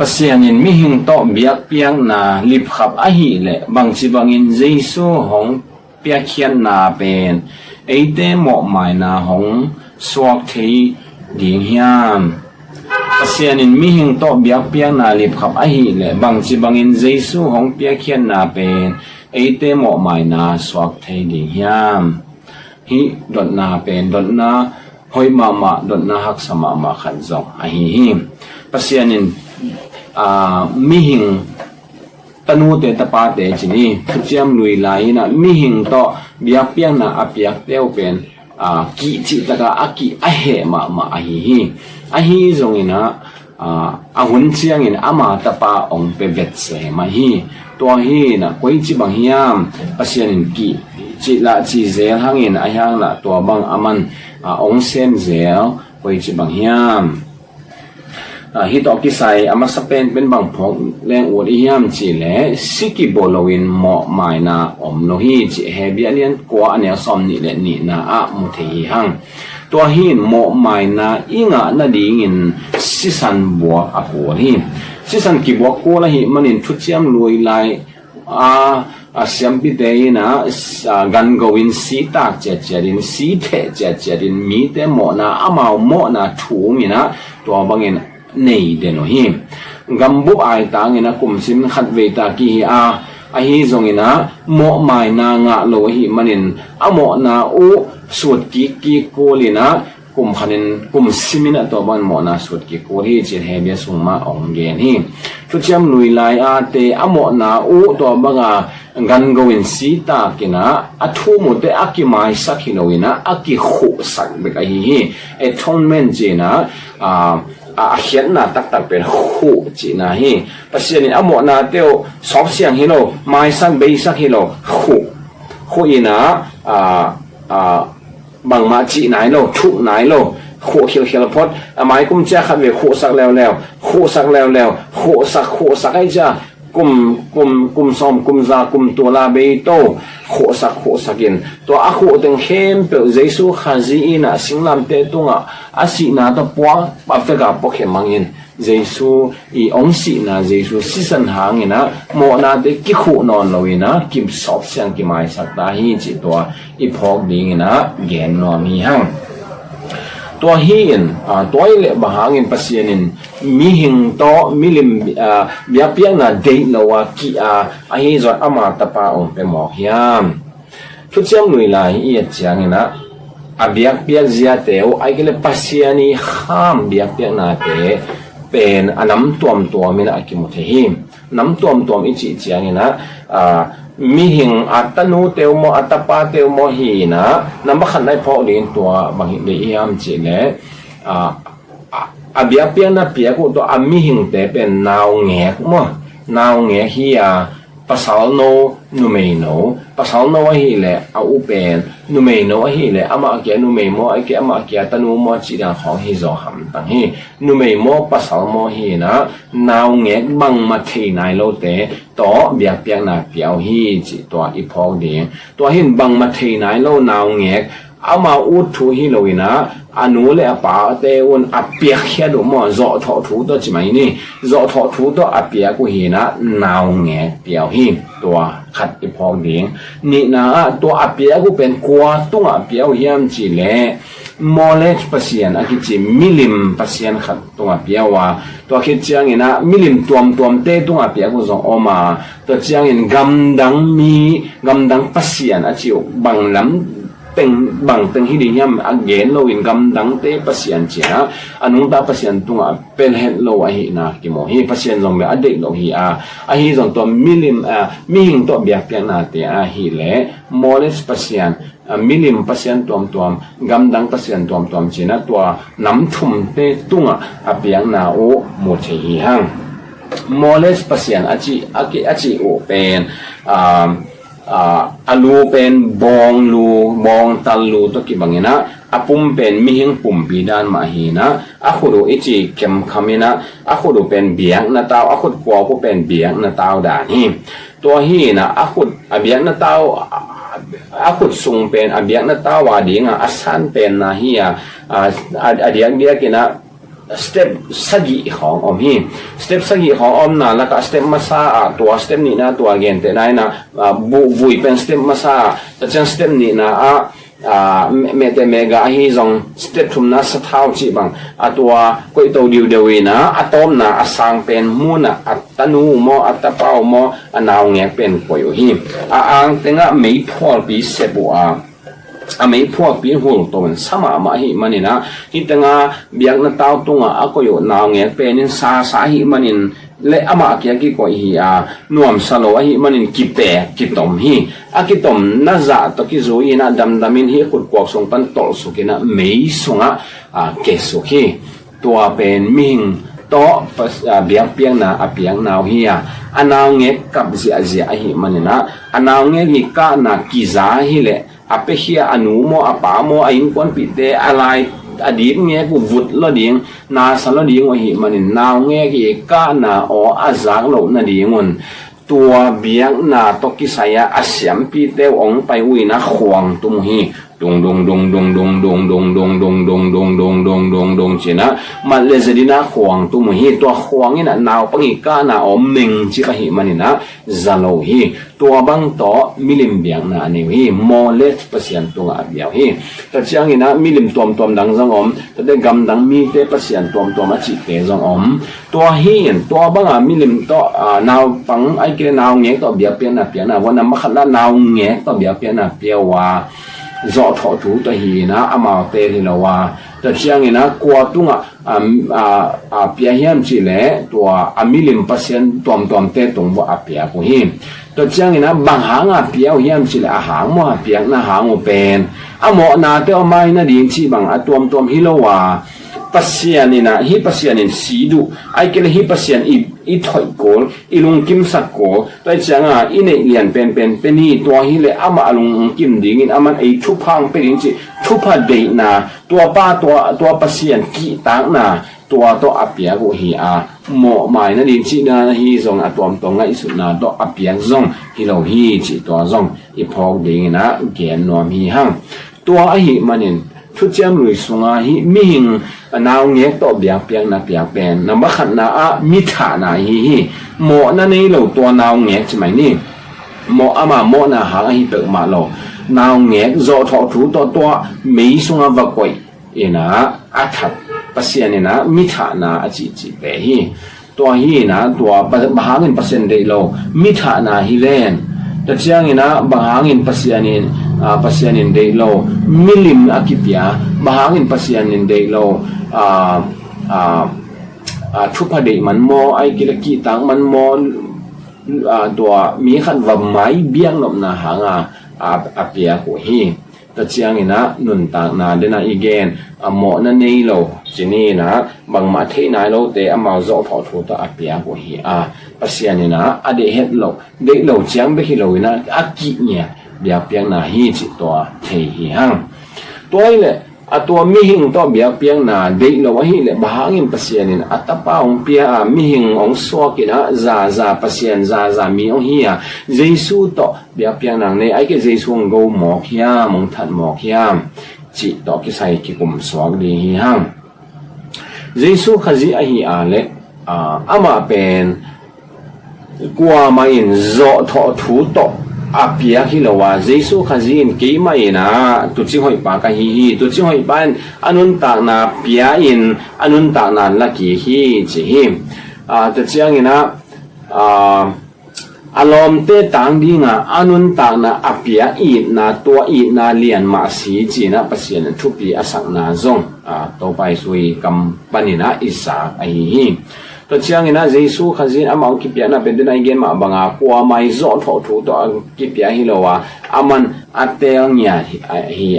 pasyanin mihing to biak piang na lipkhap ahi le bangsi bangin Jesu hong piakhian na pen eite mo mai na hong swak thei ding hiam pasyanin mihing to biak piang na lipkhap ahi le bangsi bangin Jesu hong piakhian na pen eite mo mai na swak thei ding hiam hi dot na pen dot na hoi mama dot na hak sama ma khan zong ahi hi pasyanin mihing tanu te tapa te chini chiam lui lai na mihing to biak piang na apiak teu pen ki chi taka aki ahe ma ahi zongina ahun chiang in ama tapa ong pe vet se ma hi to hi na koi chi bang hiam pasyanin ki chi la chi zel hangin ayang la to bang aman ong sem zel koi chi bang hiam hi to ki sai ama sapen pen bang phok leng ur hiam chi le siki bolowin mo mai na om no hi chi hebianian kwa ania som ni le ni na a mu thei hang to hi mo mai na inga na dingin sisan bo a ko hi sisan ki bo ko la hi manin thuchiam lui lai siam pi te na gan gowin si tak che cherin si the che cherin mi te mo na amao mo na thu mi na to bangin nei de no hi gambu ai tang ina kum sim khat ve ta ki a hi zongina mo mai na nga lo hi manin amo na u suat ki ko lina kum khanin kum simina to ban mo na suat ki ko hi che he bia sungma ong gen hi chu cham lui lai a te amo na u to banga gan gowin si ta kina athu mo te akimai sakhinoina aki khu sak be ka hi atonement je na hian na tak pen khu chi na hi pasyanin amo na teo sob siang hi lo mai san be sak hi lo khu ina bang ma chi nai lo thu nai lo khu hiel pot mai kum cha khat ve khu sak leo khu sak ai cha kum som kum za kum to la be to khu sakin to a khu teng hem pe Jesu khazi ina singlam te tunga asi na to pwa pa fe ga pokhe mangin Jesu I ong si na Jesu sisan hangina mo na de ki khu non loina kim sop siang ki mai sak ta hi chi to I phok ding na gen no mi hang to hin toilet bahangin pasyanin mihing to milim biapiang na date lawa ki hi zot ama tapa ong pe mo hiam thuchiam nui lai I chiang ina biak piak zia teo ai kele pasyani ham biak piak na te pen anam tuam ina akimuthe him nam tuam I chi chiang ina mihing atanu teo mo atapa teo mo hi na namakhan nai pho din to bang de iam chi le abia pian na pia ko to amihing te pen naw nge hi pasal no numeino pasal no hi le upen numeino hi le ama ke numeimo ai ke ama ke tanu mo chi dang khong hi zo ham tang hi numeimo pasal mo hi na naw nge bang ma thei nai lo te to biak piak na piao hi chi to I phok ding to hin bang ma thei nai lo naw nge ama u thu hi loina anu le apa te un apiak khia do mo zo tho thu to chi mai ni zo tho thu to apiak ku hi na naw nge piao hi to khat I phok ding ni na to apiak ku pen kwa tunga piao hiam chi le knowledge pasien akichi milim pasien khat tunga piawa to khit chiang ina milim tuam te tunga pia ku zong oma to chiang in gamdang pasien achi banglam teng hi ding yam again lo in gamdang te pasien chia anung ta pasien tunga pen het lo a hi na ki mo hi pasien zong me ade lo hi hi zong to milim mihing to biak pian na te hi le knowledge pasien milim pasien tuam gamdang pasien tuam china to nam thum te tunga apiang na o mo che hi hang knowledge pasien achi o pen alu pen bong tal lu to ki bangina apum pen mihing pum bidan mahina akhudu ichi kem khamina akhudu pen biang na taw akhud kwa ko pen biang na taw da hi to hi na akhud abiang na taw akhud sung pen abiang na taw wa dinga asan pen na hi adiang dia kina สเต็ปสกิของอมฮีสเต็ปสกิของอมนะแล้วก็สเต็ปมาซาตัวสเต็ปนี้นะตัวเกนแต่ได้นะบุยเป็นสเต็ปมาซาแต่จังสเต็ปนี้นะเมตเมกาฮีจงสเต็ปทุมนะสะท้าวจีบังตัวก็ตัวเดียวเดียวนะตอมนะสังเป็นมูนะตนูโมตะเปาโมนาวเงี้ยเป็นก็อยู่ฮีอังเต็งะไม่พอปีเสบัวไม่พอปีหัวตัวมันสมามาหิมันนี่นะที่ตั้งเบียกนัดเต้าตรงก็อยู่นาวเงี้ยเป็นนิสาสาหิมันนี่และอามาเกี่ยกี่ก็ฮีนวมสโลหิมันนี่กิเปกิตอมฮีกิตอมน่าจะตะกี้จูอีนะดำมินฮีขุดกวกส่งปันตอลสุกินะไม่ส่งเกสุฮีตัวเป็นมิงโตเบียกเปียงนะเปียงนาวฮีนาวเงี้ยกับเสียหิมันนี่นะนาวเงี้ยฮิกานะกิซาฮิเลเปเฮียอนุโมอปาโมอินควนปิเตอะไรอดีตเงี้ยกูวุดละดิ่งนาสละดิ่งว่าหิมันนาวเงี้ยกี่ก้านาอาจากโลนาดิ่งมันตัวเบียงนาตกิสายอาเสียมปีเตวองไปวินะขวางตุมฮีดงจีนะมันเลสดินะขวางตุมฮีตัวขวางนี่นะนาวปังอีก้านามิงจิกะหิมันนี่นะซาโลฮีตัวบังโตมิลิมเบียงนานี่ฮีโมเลสเปอร์เซ็นต์ตัวอาเบียวฮีแต่เชียงนี่นะมิลิมตัวดังจังแต่ได้กำดังมีเตเปอร์เซ็นต์ตัวมาจิเตจังตัวฮีตัวบังมิลิมตัวนาวปังไอเกนาวเงี้ยตัวเบียเปียนะวันนั้นมาขัดละนาวเงี้ยตัวเบียเปียนะเปียวว่าจอดถอดถูตัวหีนะอามาเตลิลาวาแต่เชียงนี่นะกว่าตุงเปียเฮียมสิเลตัวมิลิมเปอร์เซ็นต์ตัวเตตรงว่าเปียกูฮีแต่เชียงนี่นะบางหางเปียเฮียมสิเลหางมัวเปียนะหางเป็นหมอนาเตอไม่นะดีที่บางตัวฮิโลวาปัสยานี่นะฮิปัสยานินสีดูไอ้เกลฮิปัสยานอีถอยโกลอีลุงกิมสักโกตัวจังอีเนเลียนเป็นนี่ตัวฮิเลอามาลุงกิมดิ่งอามันไอทุพังเป็นจิทุพัดเดนะตัวป้าตัวปัสยานกีตังนะตัวอเปียกุฮีหมอหมายนะดินจีนะฮีซงตัวไงสุดนะตัวอเปียซงฮิโลฮีจิตัวซงอีพอกดิ่งนะเกียนนวมฮีหังตัวไอหิมันนี่ทุกเจ้าลุยสงาฮิมิงนาวเงี้ยตัวเบียเปียงนะเปียเป็นน้ำบัขันนะมิถานะฮิหมอนั่นนี่เราตัวนาวเงี้ยใช่ไหมนี่หมอมาหมอนะหางฮิเปิดมาเรานาวเงี้ยโจทอถูตัวไม่สงาวักไว้นะอัฐปัสยานี่นะมิถานะจิเปฮิตัวฮินะตัวบางเงินเปอร์เซ็นต์เดียวมิถานะฮิเลนแต่เชียงนี่นะบางเงินปัสยานินเดโลมิลิมอากิปยาบางเงินปัสยานินเดโลทุพเดมันโมไอกิลกีตังมันโมตัวมีขันว่าไม้เบี้ยงหลบนาหางอาเปียหัวฮีแต่เชียงนี่นะนุนต่างนาเดนะอีเกนหมอนั่นนี่เราจีนี่นะบางมาเทนายเราเตะมาโจทอถูตัวอาเปียหัวฮีปัสยานี่นะเดเฮ็ดเราเด็กเราเชียงไปที่เรานะอากิเนี่ยเบียเปียงนาฮีจิตัวเทหิหังตัวนี้แหละตัวมิหิงตัวเบียเปียงนาเด็กเราว่าฮีแหละบางเงินปัสยานี่นะตาป้าองเปียมิหิงองสวกินะซาปัสยานซามีองฮีเจสูตัวเบียเปียงนางในไอ้เกเจสูงกูหมอกยามงทัดหมอกยามจิตัวกิใส่กิกุมสวกดีหิหังเจสูขจีไอฮีเละมาเป็นกว่ามาอินโจทอถูตอาเปียฮิโลวาเจสูขจีนกี่มาอินะตุจิหอยปากะฮีตุจิหอยปานอนุนตานาเปียอินอนุนตานาลักฮีจิฮิตุจิยังอินะอารมณ์เตตังดีนะอนุนตานาอาเปียอีนาตัวอีนาเลียนมาสีจีนะปัสยานทุปีอสังนาจงต่อไปสุยกัมปนินะอิสาไอฮีตัวเชียงนะเจสูขจินอามาคิปยานะเป็นตัวไหนเกณฑ์มาบังกว่าไม่โจทอถูตัวคิปยาฮิโลวาอามันอัตเตลเนียฮี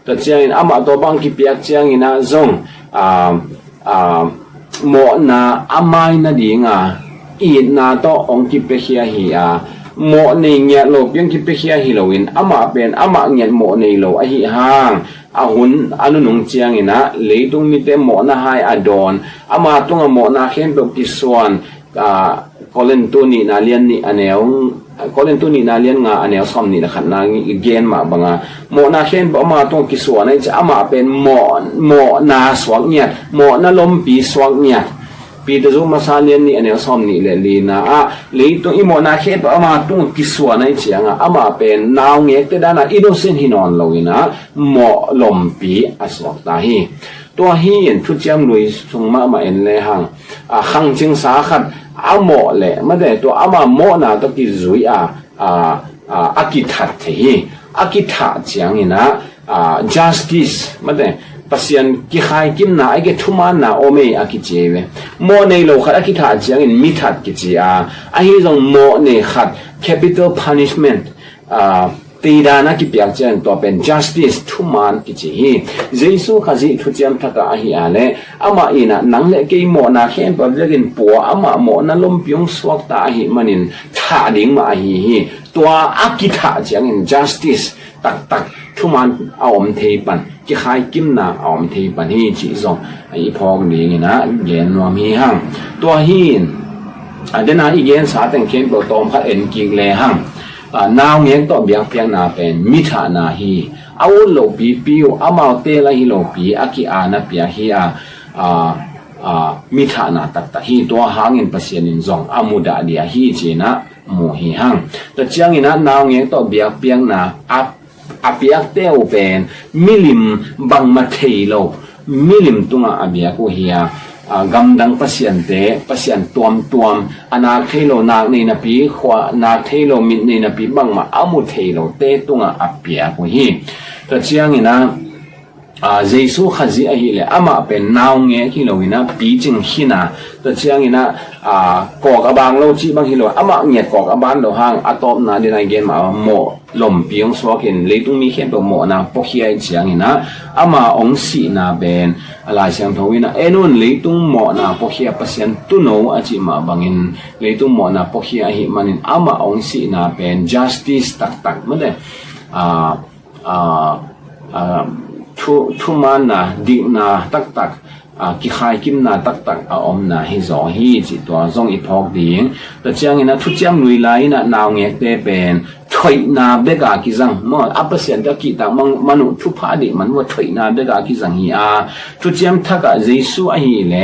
ตัวเชียงอามาตัวบังคิปยาเชียงนะจงโมนาอาไม่นะดีงอีนาตัวองคิปเฮียฮีโมนี่เงียโลเพียงคิปเฮียฮิโลวินอามาเป็นอามาเงียโมนี่โลอหิฮังหุ่นอนุนงเจียงนะเลยตรงมีแต่หมอนาไฮอดอนมาตรงหมอนาเข้มแบบกิสวนคอเลนตัวนี้นาเลียนนี่อันเอว ko len tu ni na lian nga anel som ni la khat na gen ma banga mo na khen ba ma tong ki so na cha ama pen mo na swak nya mo na lom pi swak nya pi de zo masalian ni anel som ni le li na a le to i mo na khen ba ma tong ki so na cha nga ama pen naw nge te da na innocent hinon lo ina mo lom pi aswak ta hiตัวฮีเห็นทุจริตลุยสงมาเอ็นเลยหังขังจิงสาขัดอาโมเลยไม่ได้ตัวอามาโมนาตะกี้จุยอากิทัดที่อากิทัดจังนี่นะjustice ไม่ได้ปัศยันกิขายกินนะไอ้เกทุมานะโอเมอากิเจเวโมในโลกขัดอากิทัดจังนี่มิทัดกิจไอ้ตรงโมในขัด capital punishmentตีดานะกิเปียกเจนตัวเป็น justice ทุมานกิจฮีเจสุขจิทุจริตทักอาหิอาเลอามาอินะนังเลกิโมนาเข็นปะเรื่องปัวอามาโมนะลมพิงสวกตาหิมันินท่าดิ่งมาหิตัวอากิทาจังอิน justice ตักทุมานเอาอมเทปันกิขายกิมนาเอาอมเทปันฮีจิซองไอพองนี้นะเย็นวามีหังตัวหินเดน่าอีเย็นสาแต่งเข็นปะตอมพัดเอ็นกิเลหังนาวเงี้ยต่อเบียงเพียงนาเป็นมิถานาฮีเอาโลปีปิวอามาเตละฮีโลปีอากิอานาเปียฮีมิถานาตักตะฮีตัวหางินเปอร์เซ็นต์จงอามุดาเดียฮีจีนะโมฮีหังแต่เจียงอินะนาวเงี้ยต่อเบียงเพียงนาอาเปียกเตวเป็นมิลิมบังมาเทโลมิลิมตุงอาเบียกุฮีกำดังปัสยันเตปัสยันตัวมอนาเทโลนากในนปีขวานาเทโลมิในนปีบังมาอามุเทโลเตตุงอาเปียกุฮีแต่เชียงนะเจสุขจิอหิเลอามาเป็นนาวเงฮิโลวินะปีจิงหินะแต่เชียงนะกอกอบางโลจิบางฮิโลอามาเงียกอกอบานโลหางอะตอมนาเดนายเกนมาโมลมปียงสวกินเลยตุมีเข็นตัวโมนะปกเฮียเชียงนะอามาองสีนาเป็นอะไรเชียงทวินะนุ่นเลยตุโมนะปกเฮียปัสยันตุโนอาจิมาบังอินเลยตุโมนะปกเฮียหิมันินอามาองสีนาเป็น justice ตักมันเลยทุมานะดินาตักกิขายกิมนาตักอมนาฮิจอฮีจิตัวซงอีพอกดิงแต่เจียงนะทุจริตลุยไลนะนาวเงเตเป็นถอยนาเบกากิจังมออัปเสียนตะกี้ตามมนุษย์ทุพาดิมันว่าถอยนาเบกากิจังฮีทุจริตทักเจสุอหิเล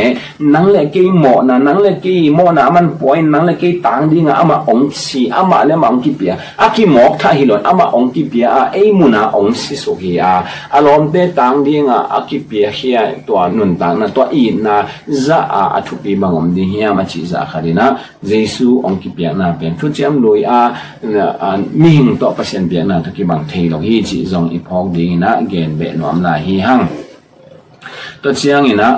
นังเลกีโมนะนังเลกีโมนะมันป่วยนังเลกีต่างดิงอามาองสีอามาเลมาองกิเปียอากิหมอกท่าฮิลอนอามาองกิเปียเอมุนาองสิสุฮีอารมณ์เตต่างดิงอากิเปียเฮียตัวนุนต่างนะตัวอีนะจะทุปีบางอมดิเฮียมาจิจะขัดนะเจสุองกิเปียนะเป็นทุจริตลุยมีหิงต่อเปอร์เซ็นต์เบียงนะทุกบางเทโลฮีจิจงอีพอกดีนะเกณฑ์เบนวมลายฮีหังตัวเชียงนะ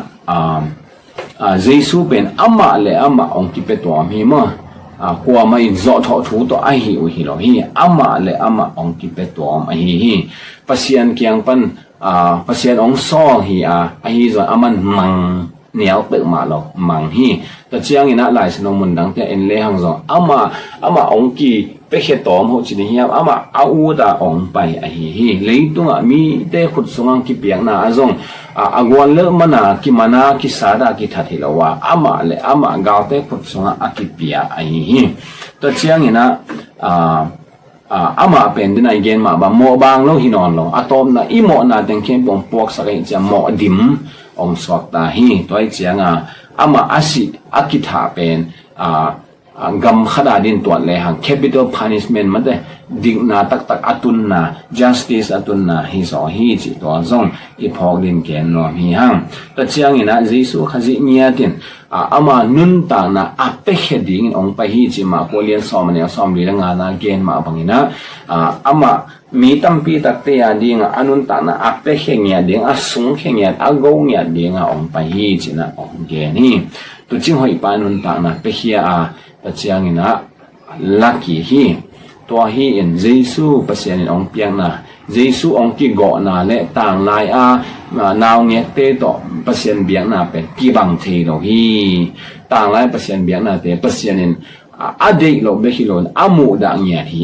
เจสุเป็นอามาเลอามาองกิเปตัวมีมั้งกว่าไม่จอดถูตัวไอฮีอุฮิโลฮีอามาเลอามาองกิเปตัวไอฮีเปอร์เซ็นต์เกียงปันเปอร์เซ็นต์องซอฮีไอฮีจนอามันมังเหนียวเปิดมาหรอกมังฮีแต่เชียงนะหลายสนมุนดังแต่เอ็นเลหังจงอามาองกีไปเขตตอมหัวจิตเฮียอามาเอาดาองไปไอฮีเลยตัวมีเตขุดสงกิเปียงนาจงอากวนเลมานากิมานากิสาดากิทัดฮิลาวาอามากาวเตขุดสงอากิเปียไอฮีตัวเชียงนะอามาเป็นดินไอเกนมาบะโมบางโลหินอนโลอะตอมนะอีโมนาเต็งเข้มปงปวกสักจะโมดิมองสวกตาฮีตัวไอเจียงอามาอาศิอากิทาเป็นกำขดาดินตัวเลยฮะ capital punishment มันได้ดิ่งนาตักอตุนนา justice อตุนนาฮิสอฮีจิตัวซงอีพอกดินเกนนอมีหังแต่เชียงนะเจสุขจิเนียตินอามานุนตานะอัปเปเฮดิ่งองไปฮีจิมาโคเลียนซอมเนี่ยซอมลีละงานาเกนมาบังนะอามามีตั้มปีตักเตียดิ่งอนุนตานะอัปเปเฮเงียดิ่งสุงเฮเงียอโกเงียดิ่งองไปฮีจินะองเกนี่ตัวจริงหอยปานุนตานะเปเฮียแต่เชียงนะลักกี้ฮีตัวฮีอินเจสุปัสยันองเปียงนะเจสุองกิโกนะและต่างลายนาวเงเตโตปัสยันเบียงนะเป็นกีบังเทโลฮีต่างลายปัสยันเบียงนะเตปัสยันอดีตโลเบฮิโลนอามูดังเงียฮี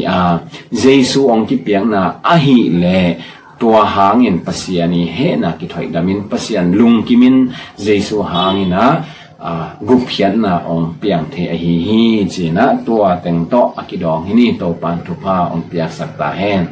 เจสุองกิเปียงนะอหิเลตัวหางอินปัสยันนี่เฮนะกิถอยดามินปัสยันลุงกิมินเจสุหางอินะ gup phiat na ong piang the a hi hi chi na tua teng to akidong hi ni to pan thu pha ong piak sak ta hen